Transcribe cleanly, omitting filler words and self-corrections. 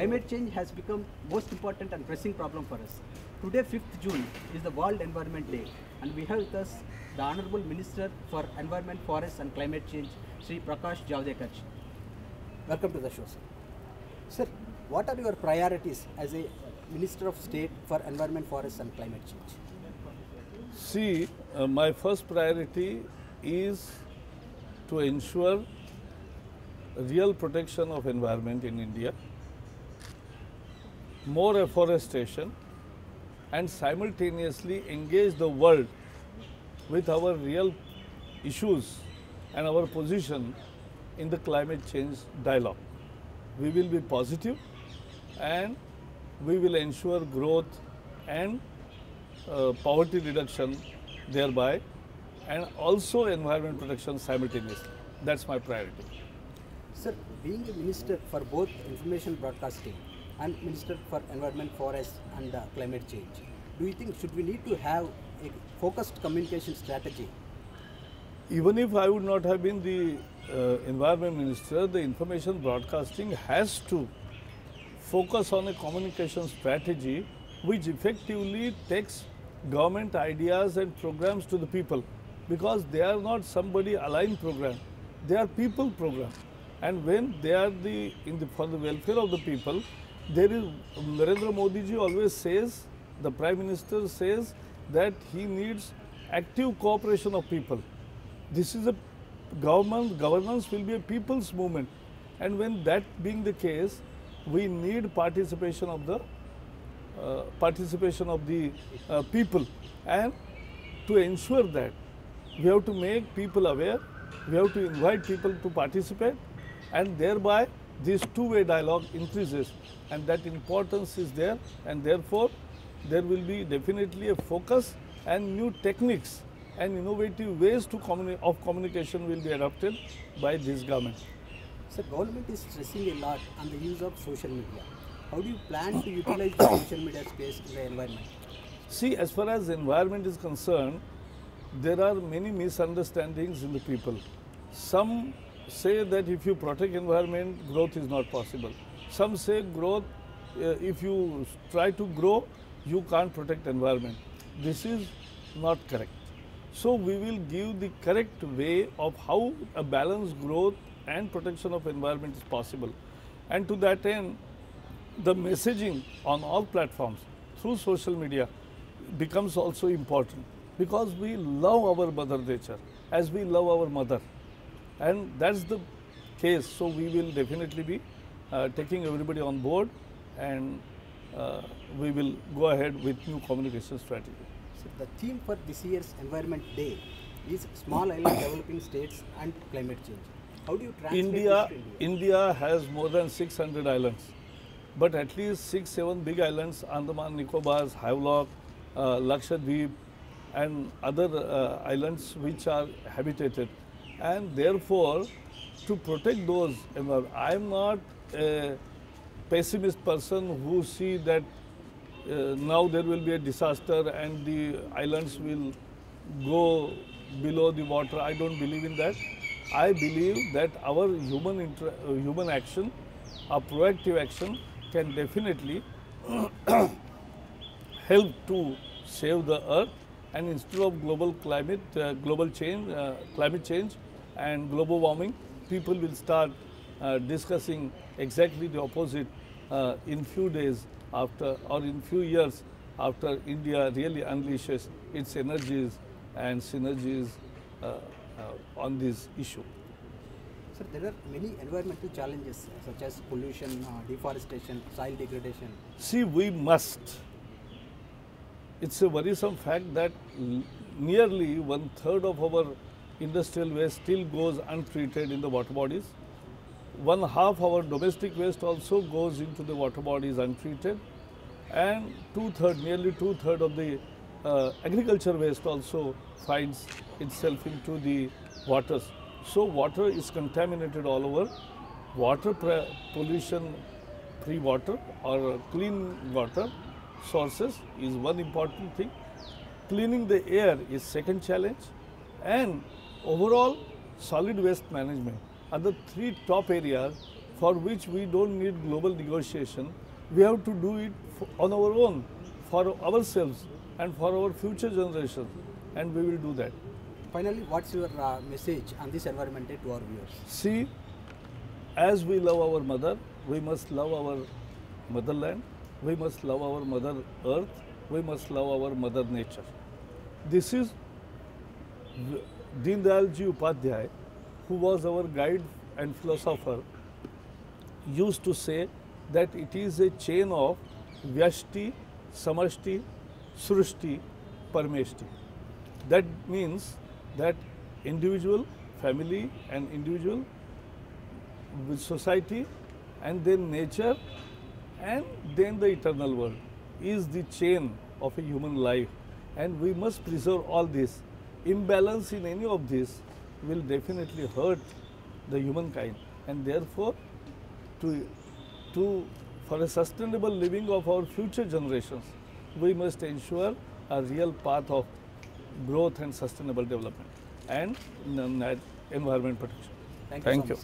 climate change has become most important and pressing problem for us. Today, 5th June, is the World Environment Day, and we have with us the Honorable Minister for Environment, Forests and Climate Change, Shri Prakash Javadekar. Welcome to the show, sir. Sir, what are your priorities as a Minister of State for Environment, Forests and Climate Change? See, my first priority is to ensure real protection of environment in India, more afforestation, and simultaneously engage the world with our real issues and our position in the climate change dialogue. We will be positive and we will ensure growth and poverty reduction thereby, and also environment protection simultaneously. That's my priority. Sir, being a minister for both information broadcasting and Minister for Environment, Forests and Climate Change, do you think should we need to have a focused communication strategy? Even if I would not have been the environment minister, the information broadcasting has to focus on a communication strategy which effectively takes government ideas and programs to the people, because they are not somebody aligned program, they are people program. And when they are for the welfare of the people, there is, Narendra Modi ji always says, the Prime Minister says that he needs active cooperation of people. This is a governance will be a people's movement, and when that being the case, we need participation of the people, and to ensure that we have to make people aware, we have to invite people to participate, and thereby this two-way dialogue increases, and that importance is there, and therefore there will be definitely a focus, and new techniques and innovative ways of communication will be adopted by this government. So government is stressing a lot on the use of social media. How do you plan to utilize the social media space in the environment? See, as far as environment is concerned, there are many misunderstandings in the people. Some say that if you protect environment, growth is not possible. Some say growth, if you try to grow, you can't protect environment. This is not correct. So we will give the correct way of how a balanced growth and protection of environment is possible. And to that end, the messaging on all platforms through social media becomes also important, because we love our mother nature as we love our mother, and that's the case. So we will definitely be taking everybody on board, and we will go ahead with new communication strategy. So the theme for this year's Environment Day is Small Island Developing States and Climate Change. How do you translate this to India? India has more than 600 islands, but at least 6-7 big islands, Andaman, Nicobar's, Havelock, Lakshadweep, and other islands which are habitated. And therefore, to protect those, I am not a pessimist person who see that now there will be a disaster and the islands will go below the water. I don't believe in that. I believe that our human action, our proactive action, can definitely help to save the earth, and instead of climate change and global warming, people will start discussing exactly the opposite in few days after, or in few years after India really unleashes its energies and synergies on this issue. Sir, there are many environmental challenges such as pollution, deforestation, soil degradation. See, we must. It's a worrisome fact that nearly 1/3 of our industrial waste still goes untreated in the water bodies. 1/2 our domestic waste also goes into the water bodies untreated, and nearly 2/3 of the agriculture waste also finds itself into the waters. So water is contaminated all over. Water pollution, free water or clean water sources is one important thing. Cleaning the air is second challenge, and overall solid waste management are the three top areas for which we don't need global negotiation. We have to do it on our own, for ourselves and for our future generations, and we will do that. Finally, what's your message on this Environment Day to our viewers? See, as we love our mother, we must love our motherland, we must love our mother earth, we must love our mother nature. This is Deen Dayal Ji Upadhyay, who was our guide and philosopher, used to say that it is a chain of Vyashti, Samashti, Srushti, Parmeshti. That means that individual, family and individual, with society, and then nature, and then the eternal world is the chain of a human life, and we must preserve all this. Imbalance in any of this will definitely hurt the humankind, and therefore for a sustainable living of our future generations, we must ensure a real path of growth and sustainable development and environment protection. Thank you.